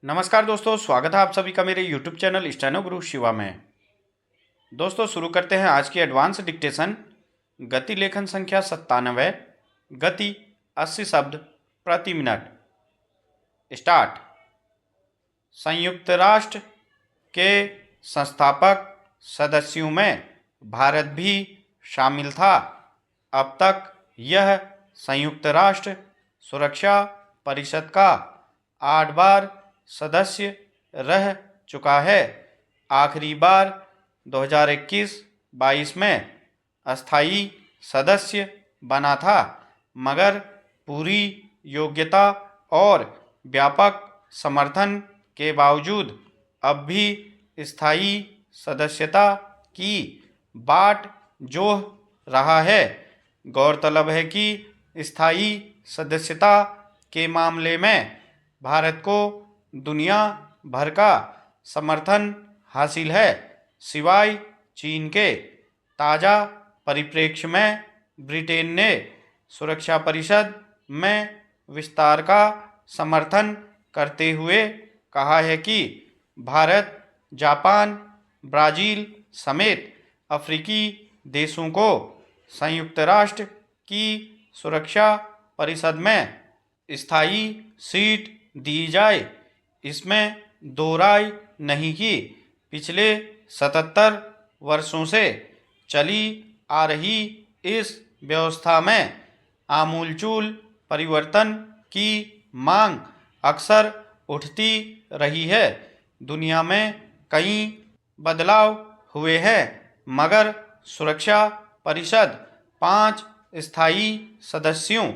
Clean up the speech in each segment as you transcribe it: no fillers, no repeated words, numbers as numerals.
नमस्कार दोस्तों, स्वागत है आप सभी का मेरे YouTube चैनल स्टेनो गुरु शिवा में। दोस्तों शुरू करते हैं आज की एडवांस डिक्टेशन। गति लेखन संख्या 97, गति 80 शब्द प्रति मिनट। स्टार्ट। संयुक्त राष्ट्र के संस्थापक सदस्यों में भारत भी शामिल था। अब तक यह संयुक्त राष्ट्र सुरक्षा परिषद का 8 बार सदस्य रह चुका है। आखिरी बार 2021-22 में अस्थायी सदस्य बना था, मगर पूरी योग्यता और व्यापक समर्थन के बावजूद अब भी स्थायी सदस्यता की बाट जोह रहा है। गौरतलब है कि स्थायी सदस्यता के मामले में भारत को दुनिया भर का समर्थन हासिल है, सिवाय चीन के। ताज़ा परिप्रेक्ष्य में ब्रिटेन ने सुरक्षा परिषद में विस्तार का समर्थन करते हुए कहा है कि भारत, जापान, ब्राज़ील समेत अफ्रीकी देशों को संयुक्त राष्ट्र की सुरक्षा परिषद में स्थायी सीट दी जाए, इसमें दो राय नहीं की। पिछले 77 वर्षों से चली आ रही इस व्यवस्था में आमूलचूल परिवर्तन की मांग अक्सर उठती रही है। दुनिया में कई बदलाव हुए हैं, मगर सुरक्षा परिषद 5 स्थायी सदस्यों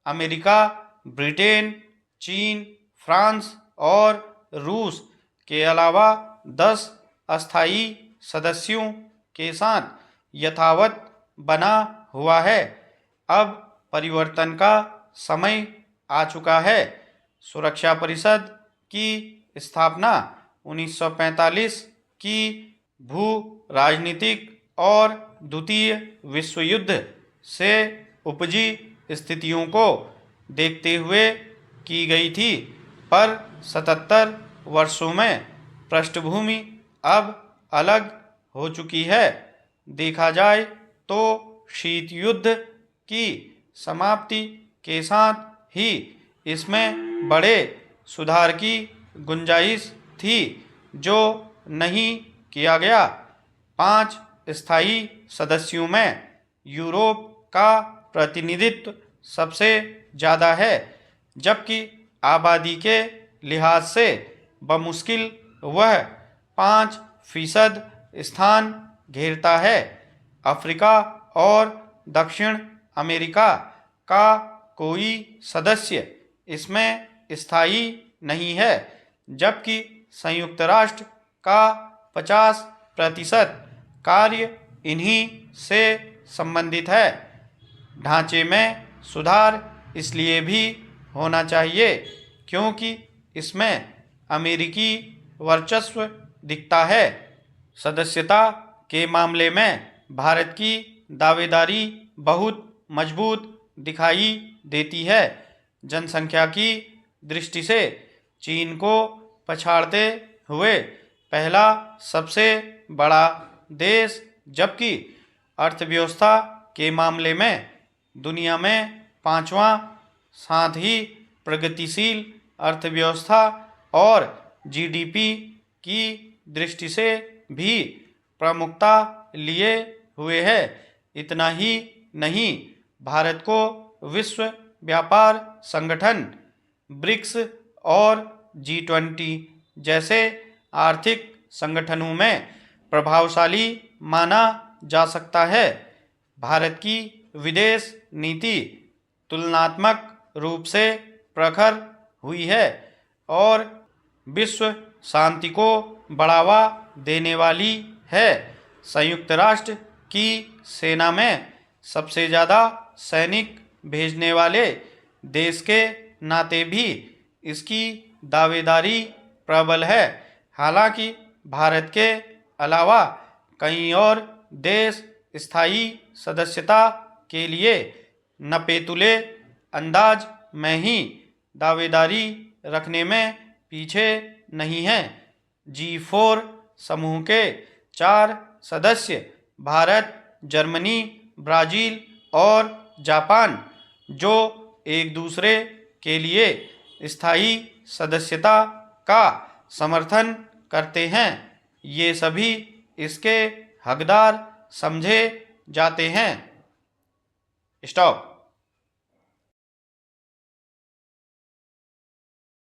अमेरिका, ब्रिटेन, चीन, फ्रांस और रूस के अलावा 10 अस्थायी सदस्यों के साथ यथावत बना हुआ है। अब परिवर्तन का समय आ चुका है। सुरक्षा परिषद की स्थापना 1945 की भू राजनीतिक और द्वितीय विश्व युद्ध से उपजी स्थितियों को देखते हुए की गई थी, पर 77 वर्षों में पृष्ठभूमि अब अलग हो चुकी है। देखा जाए तो शीत युद्ध की समाप्ति के साथ ही इसमें बड़े सुधार की गुंजाइश थी, जो नहीं किया गया। 5 स्थायी सदस्यों में यूरोप का प्रतिनिधित्व सबसे ज़्यादा है, जबकि आबादी के लिहाज से बमुश्किल वह 5% स्थान घेरता है। अफ्रीका और दक्षिण अमेरिका का कोई सदस्य इसमें स्थायी नहीं है, जबकि संयुक्त राष्ट्र का 50% कार्य इन्हीं से संबंधित है। ढांचे में सुधार इसलिए भी होना चाहिए क्योंकि इसमें अमेरिकी वर्चस्व दिखता है। सदस्यता के मामले में भारत की दावेदारी बहुत मजबूत दिखाई देती है। जनसंख्या की दृष्टि से चीन को पछाड़ते हुए पहला सबसे बड़ा देश, जबकि अर्थव्यवस्था के मामले में दुनिया में 5वां, साथ ही प्रगतिशील अर्थव्यवस्था और जीडीपी की दृष्टि से भी प्रमुखता लिए हुए है। इतना ही नहीं, भारत को विश्व व्यापार संगठन, ब्रिक्स और G20 जैसे आर्थिक संगठनों में प्रभावशाली माना जा सकता है। भारत की विदेश नीति तुलनात्मक रूप से प्रखर हुई है और विश्व शांति को बढ़ावा देने वाली है। संयुक्त राष्ट्र की सेना में सबसे ज़्यादा सैनिक भेजने वाले देश के नाते भी इसकी दावेदारी प्रबल है। हालांकि भारत के अलावा कई और देश स्थायी सदस्यता के लिए नपेतुले अंदाज में ही दावेदारी रखने में पीछे नहीं हैं। G4 समूह के 4 सदस्य भारत, जर्मनी, ब्राज़ील और जापान, जो एक दूसरे के लिए स्थायी सदस्यता का समर्थन करते हैं, ये सभी इसके हकदार समझे जाते हैं। स्टॉप।